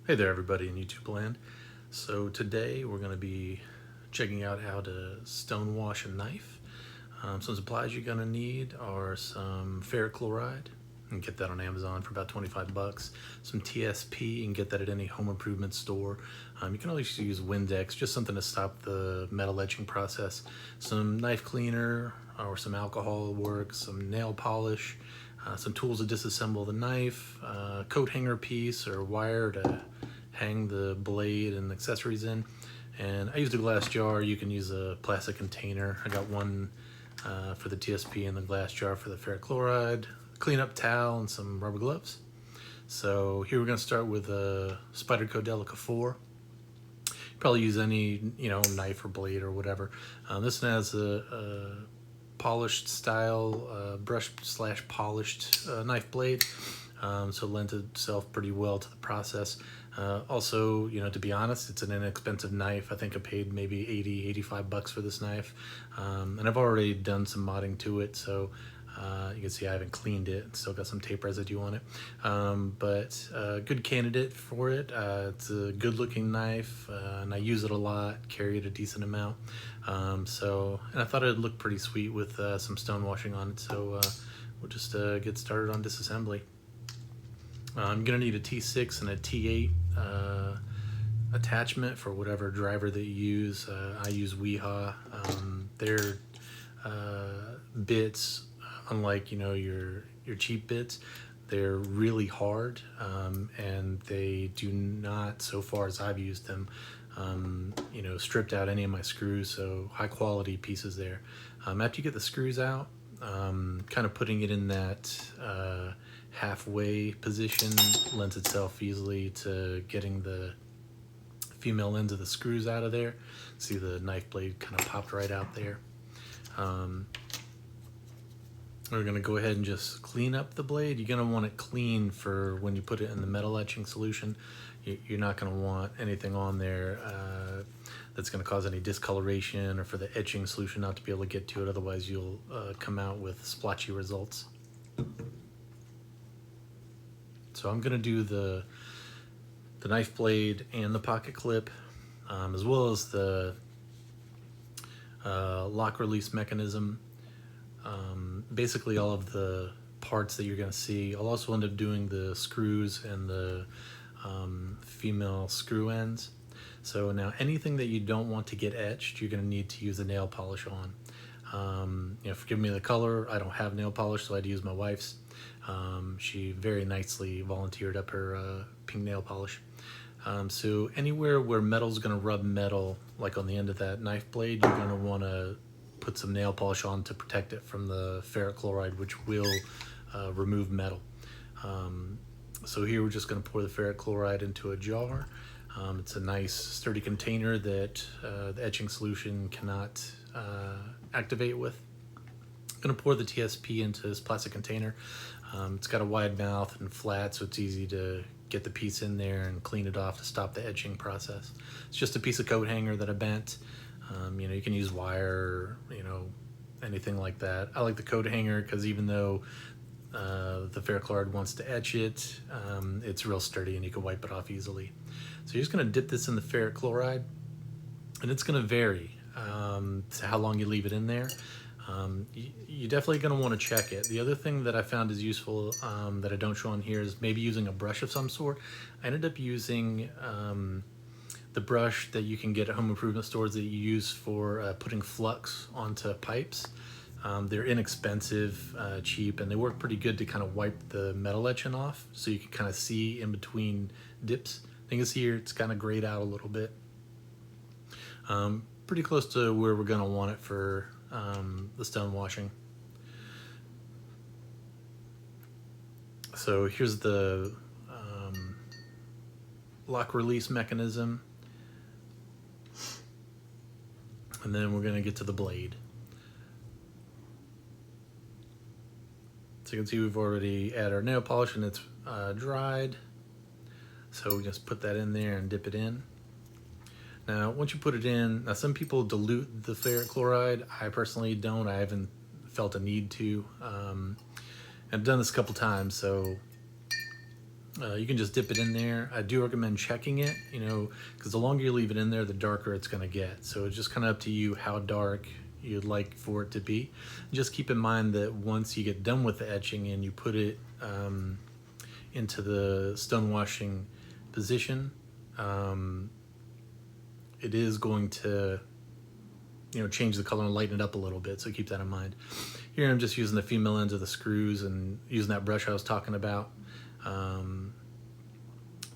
Hey there, everybody in YouTube land. So today we're going to be checking out how to stonewash a knife. Some supplies you're going to need are some ferric chloride. You can get that on Amazon for about 25 bucks. Some TSP, you can get that at any home improvement store. You can always use Windex, just something to stop the metal etching process. Some knife cleaner or some alcohol will work, some nail polish, some tools to disassemble the knife, coat hanger piece or wire to hang the blade and accessories in. And I used a glass jar. You can use a plastic container. I got one for the TSP and the glass jar for the ferric chloride, cleanup towel, and some rubber gloves. So here we're going to start with a Spyderco Delica 4. You probably use any knife or blade or whatever. This one has a polished style brush slash polished knife blade, so it lends itself pretty well to the process. Also, to be honest, it's an inexpensive knife. I think I paid maybe 80, 85 bucks for this knife. And I've already done some modding to it, so you can see I haven't cleaned it. It's still got some tape residue on it. But good candidate for it. It's a good looking knife, and I use it a lot, carry it a decent amount. And I thought it'd look pretty sweet with some stone washing on it. So we'll just get started on disassembly. I'm going to need a T6 and a T8 attachment for whatever driver that you use. I use Weha. Their bits, unlike your cheap bits, they're really hard, and they do not, so far as I've used them, stripped out any of my screws. So high quality pieces there. After you get the screws out, kind of putting it in that halfway position lends itself easily to getting the female ends of the screws out of there. See, the knife blade kind of popped right out there. We're going to go ahead and just clean up the blade. You're going to want it clean for when you put it in the metal etching solution. You're not going to want anything on there that's going to cause any discoloration, or for the etching solution not to be able to get to it. Otherwise you'll come out with splotchy results. So I'm going to do the knife blade and the pocket clip, as well as the lock release mechanism. Basically all of the parts that you're going to see. I'll also end up doing the screws and the female screw ends. So now anything that you don't want to get etched, you're going to need to use a nail polish on. Forgive me the color. I don't have nail polish, so I had to use my wife's. She very nicely volunteered up her pink nail polish. So anywhere where metal's going to rub metal, like on the end of that knife blade, you're going to want to put some nail polish on to protect it from the ferric chloride, which will remove metal. So here we're just going to pour the ferric chloride into a jar. It's a nice sturdy container that the etching solution cannot activate with. I'm going to pour the TSP into this plastic container. It's got a wide mouth and flat, so it's easy to get the piece in there and clean it off to stop the etching process. It's just a piece of coat hanger that I bent. You can use wire, anything like that. I like the coat hanger because even though the ferric chloride wants to etch it, it's real sturdy and you can wipe it off easily. So you're just going to dip this in the ferric chloride, and it's going to vary to how long you leave it in there. You're definitely going to want to check it. The other thing that I found is useful that I don't show on here is maybe using a brush of some sort. I ended up using the brush that you can get at home improvement stores that you use for putting flux onto pipes. They're inexpensive, cheap, and they work pretty good to kind of wipe the metal etching off, so you can kind of see in between dips. You can see here it's kind of grayed out a little bit. Pretty close to where we're going to want it for the stone washing. So here's the lock release mechanism, and then we're going to get to the blade. So you can see we've already added our nail polish and it's dried. So we just put that in there and dip it in. Now, once you put it in, now some people dilute the ferric chloride. I personally don't. I haven't felt a need to. I've done this a couple times, so You can just dip it in there. I do recommend checking it, you know, because the longer you leave it in there, the darker it's going to get. So it's just kind of up to you how dark you'd like for it to be. Just keep in mind that once you get done with the etching and you put it into the stone washing position, it is going to, you know, change the color and lighten it up a little bit. So keep that in mind. Here I'm just using the female ends of the screws and using that brush I was talking about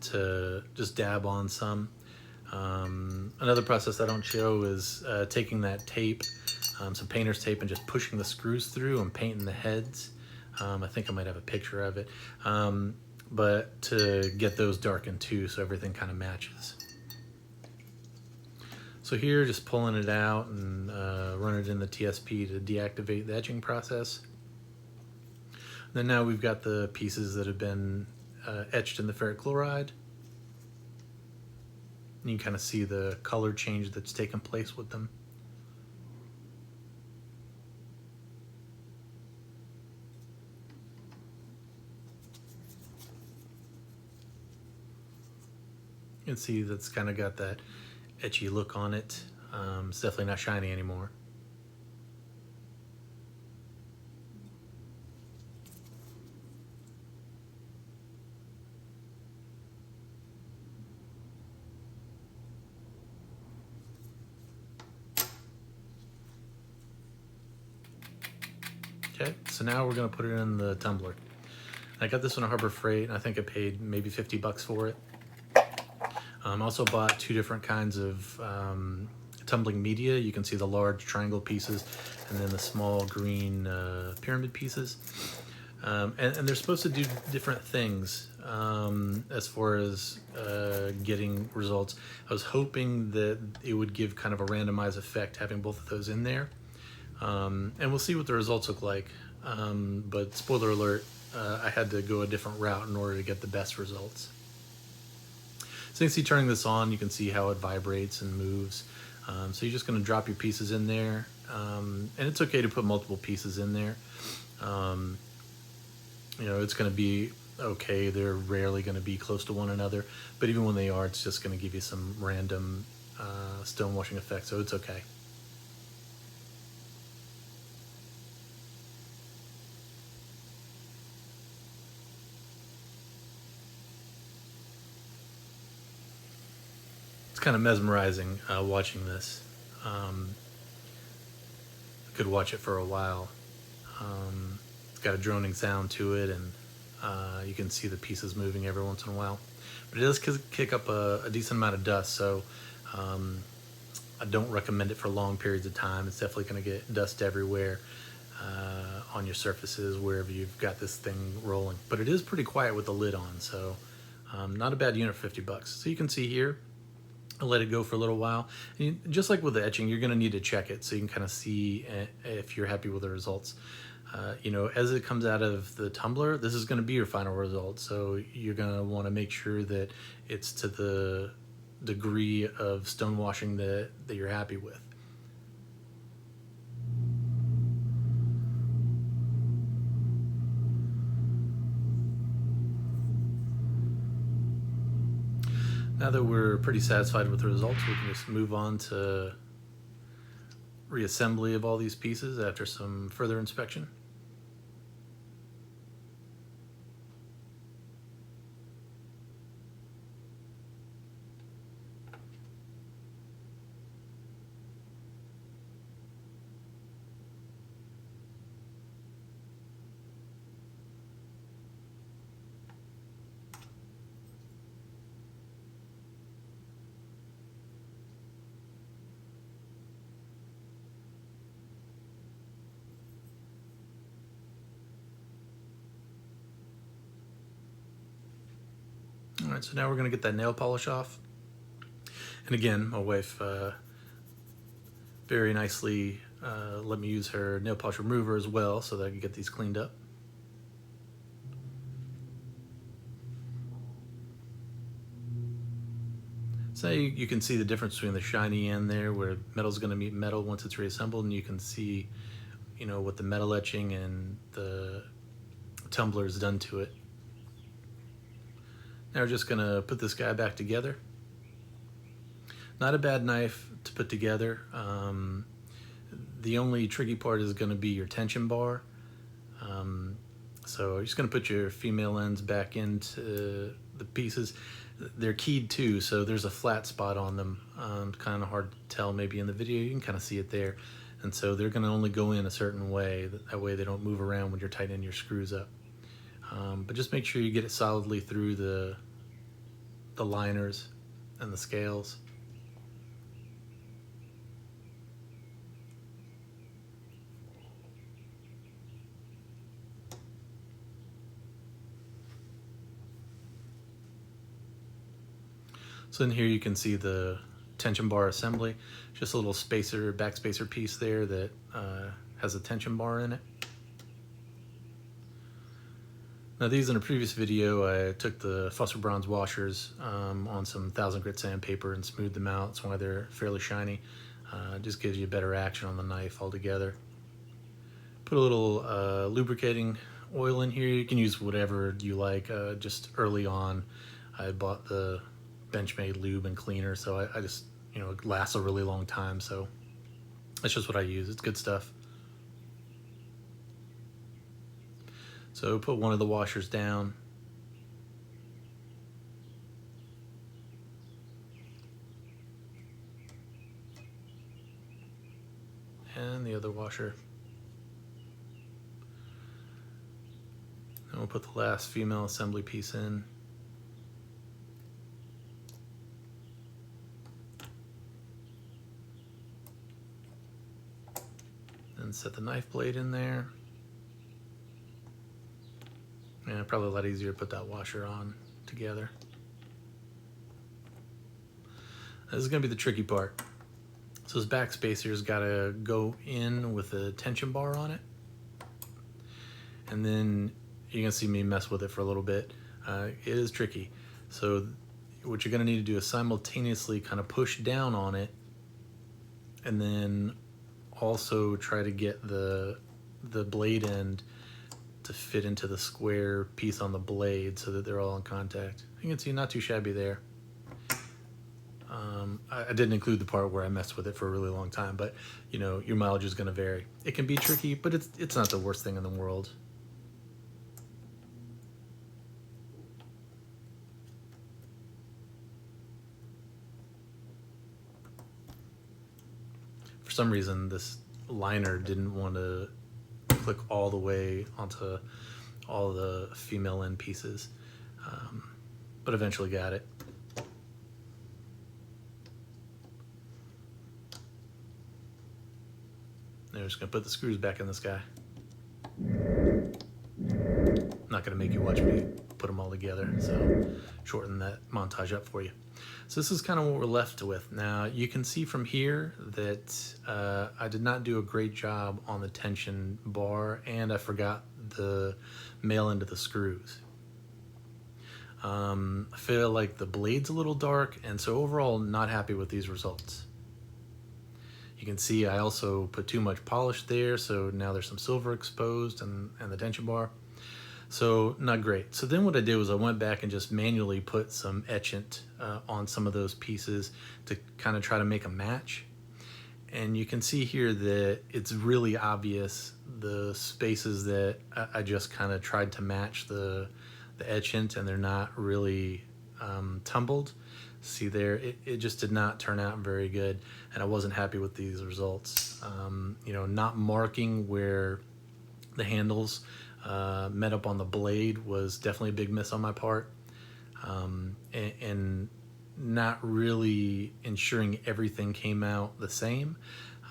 to just dab on some. Another process I don't show is taking that tape, some painter's tape, and just pushing the screws through and painting the heads. I think I might have a picture of it, but to get those darkened too, so everything kind of matches. So here, just pulling it out and run it in the TSP to deactivate the etching process. Then now we've got the pieces that have been etched in the ferric chloride. You can kind of see the color change that's taken place with them. You can see that's kind of got that etchy look on it. It's definitely not shiny anymore. Okay, so now we're gonna put it in the tumbler. I got this one at Harbor Freight, and I think I paid maybe 50 bucks for it. Also bought two different kinds of tumbling media. You can see the large triangle pieces and then the small green pyramid pieces. And they're supposed to do different things as far as getting results. I was hoping that it would give kind of a randomized effect having both of those in there. And we'll see what the results look like. But spoiler alert, I had to go a different route in order to get the best results. So you can see turning this on, you can see how it vibrates and moves. So you're just going to drop your pieces in there. And it's okay to put multiple pieces in there. You know, it's going to be okay. They're rarely going to be close to one another. But even when they are, it's just going to give you some random stone washing effect. So it's okay. Kind of mesmerizing watching this. I could watch it for a while. It's got a droning sound to it, and you can see the pieces moving every once in a while. But it does kick up a decent amount of dust, so I don't recommend it for long periods of time. It's definitely going to get dust everywhere on your surfaces wherever you've got this thing rolling. But it is pretty quiet with the lid on, so not a bad unit for 50 bucks. So you can see here, I'll let it go for a little while. And just like with the etching, you're going to need to check it so you can kind of see if you're happy with the results. You know, as it comes out of the tumbler, this is going to be your final result. So you're going to want to make sure that it's to the degree of stone washing that you're happy with. Now that we're pretty satisfied with the results, we can just move on to reassembly of all these pieces after some further inspection. All right, so now we're going to get that nail polish off. And again, my wife very nicely let me use her nail polish remover as well so that I can get these cleaned up. So you can see the difference between the shiny end there where metal's going to meet metal once it's reassembled, and you can see, you know, what the metal etching and the tumbler's done to it. Now we're just gonna put this guy back together. Not a bad knife to put together. The only tricky part is gonna be your tension bar. So you're just gonna put your female ends back into the pieces. They're keyed too, so there's a flat spot on them. Kind of hard to tell maybe in the video, you can kind of see it there. And so they're gonna only go in a certain way. That way they don't move around when you're tightening your screws up. But just make sure you get it solidly through the liners and the scales. So in here you can see the tension bar assembly, just a little spacer, back spacer piece there that has a tension bar in it. Now these, in a previous video, I took the Fusser bronze washers on some 1000 grit sandpaper and smoothed them out. That's why they're fairly shiny. Just gives you better action on the knife altogether. Put a little lubricating oil in here. You can use whatever you like. Just early on, I bought the Benchmade lube and cleaner, so I just, you know, it lasts a really long time, so that's just what I use. It's good stuff. So put one of the washers down. And the other washer. And we'll put the last female assembly piece in. And set the knife blade in there. And probably a lot easier to put that washer on together. This is gonna be the tricky part. So this back spacer's gotta go in with a tension bar on it. And then you're gonna see me mess with it for a little bit. It is tricky. So what you're gonna need to do is simultaneously kind of push down on it, and then also try to get the blade end to fit into the square piece on the blade so that they're all in contact. You can see not too shabby there. I didn't include the part where I messed with it for a really long time, but you know, your mileage is going to vary. It can be tricky, but it's not the worst thing in the world. For some reason, this liner didn't want to click all the way onto all the female end pieces, but eventually got it. Now we're just gonna put the screws back in this guy. I'm not gonna make you watch me put them all together, so shorten that montage up for you. So this is kind of what we're left with. Now you can see from here that I did not do a great job on the tension bar, and I forgot the male end of the screws. I feel like the blade's a little dark, and so overall not happy with these results. You can see I also put too much polish there, so now there's some silver exposed and the tension bar. So not great. So then what I did was I went back and just manually put some etchant on some of those pieces to kind of try to make a match. And you can see here that it's really obvious the spaces that I just kind of tried to match the etchant, and they're not really tumbled. See there, it just did not turn out very good, and I wasn't happy with these results. You know, not marking where the handles met up on the blade was definitely a big miss on my part, and not really ensuring everything came out the same,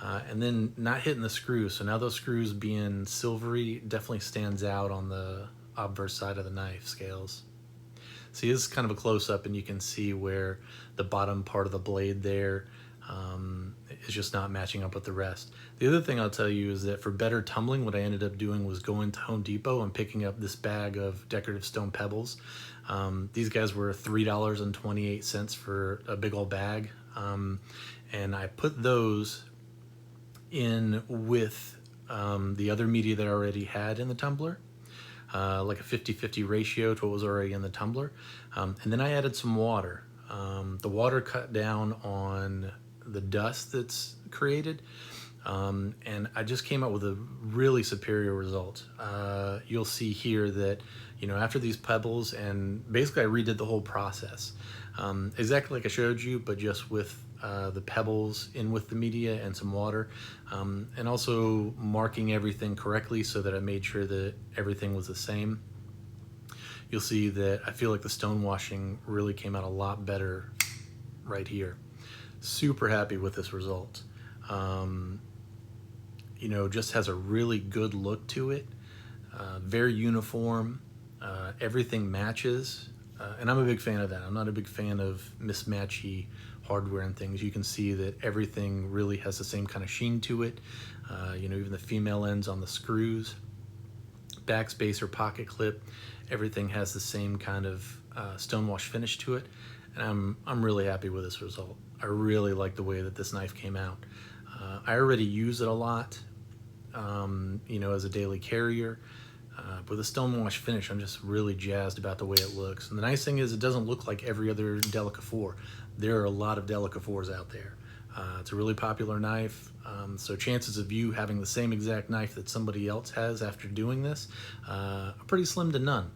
and then not hitting the screws. So now those screws being silvery definitely stands out on the obverse side of the knife scales. See, this is kind of a close-up, and you can see where the bottom part of the blade there is just not matching up with the rest. The other thing I'll tell you is that for better tumbling, what I ended up doing was going to Home Depot and picking up this bag of decorative stone pebbles. These guys were $3.28 for a big old bag, and I put those in with the other media that I already had in the tumbler. like a 50-50 ratio to what was already in the tumbler. And then I added some water. The water cut down on the dust that's created. And I just came up with a really superior result. You'll see here that, after these pebbles, and basically I redid the whole process. Exactly like I showed you, but just with the pebbles in with the media and some water, and also marking everything correctly so that I made sure that everything was the same. You'll see that I feel like the stone washing really came out a lot better right here. Super happy with this result. Just has a really good look to it. Very uniform. Everything matches. And I'm a big fan of that. I'm not a big fan of mismatchy hardware and things. You can see that everything really has the same kind of sheen to it. Even the female ends on the screws, backspacer, pocket clip, everything has the same kind of stonewash finish to it. And I'm really happy with this result. I really like the way that this knife came out. I already use it a lot, as a daily carrier. With the stonewash finish, I'm just really jazzed about the way it looks. And the nice thing is it doesn't look like every other Delica 4. There are a lot of Delica 4s out there. It's a really popular knife, so chances of you having the same exact knife that somebody else has after doing this are pretty slim to none.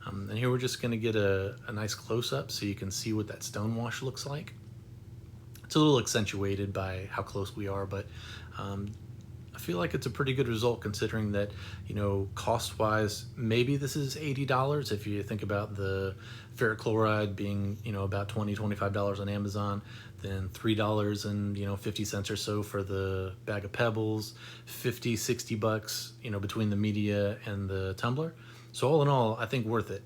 And here we're just going to get a nice close-up so you can see what that stonewash looks like. It's a little accentuated by how close we are, but I feel like it's a pretty good result considering that, cost-wise, maybe this is $80 if you think about the ferric chloride being, about $20, $25 on Amazon, then $3.50 or so for the bag of pebbles, 50, 60 bucks, between the media and the tumbler. So all in all, I think worth it.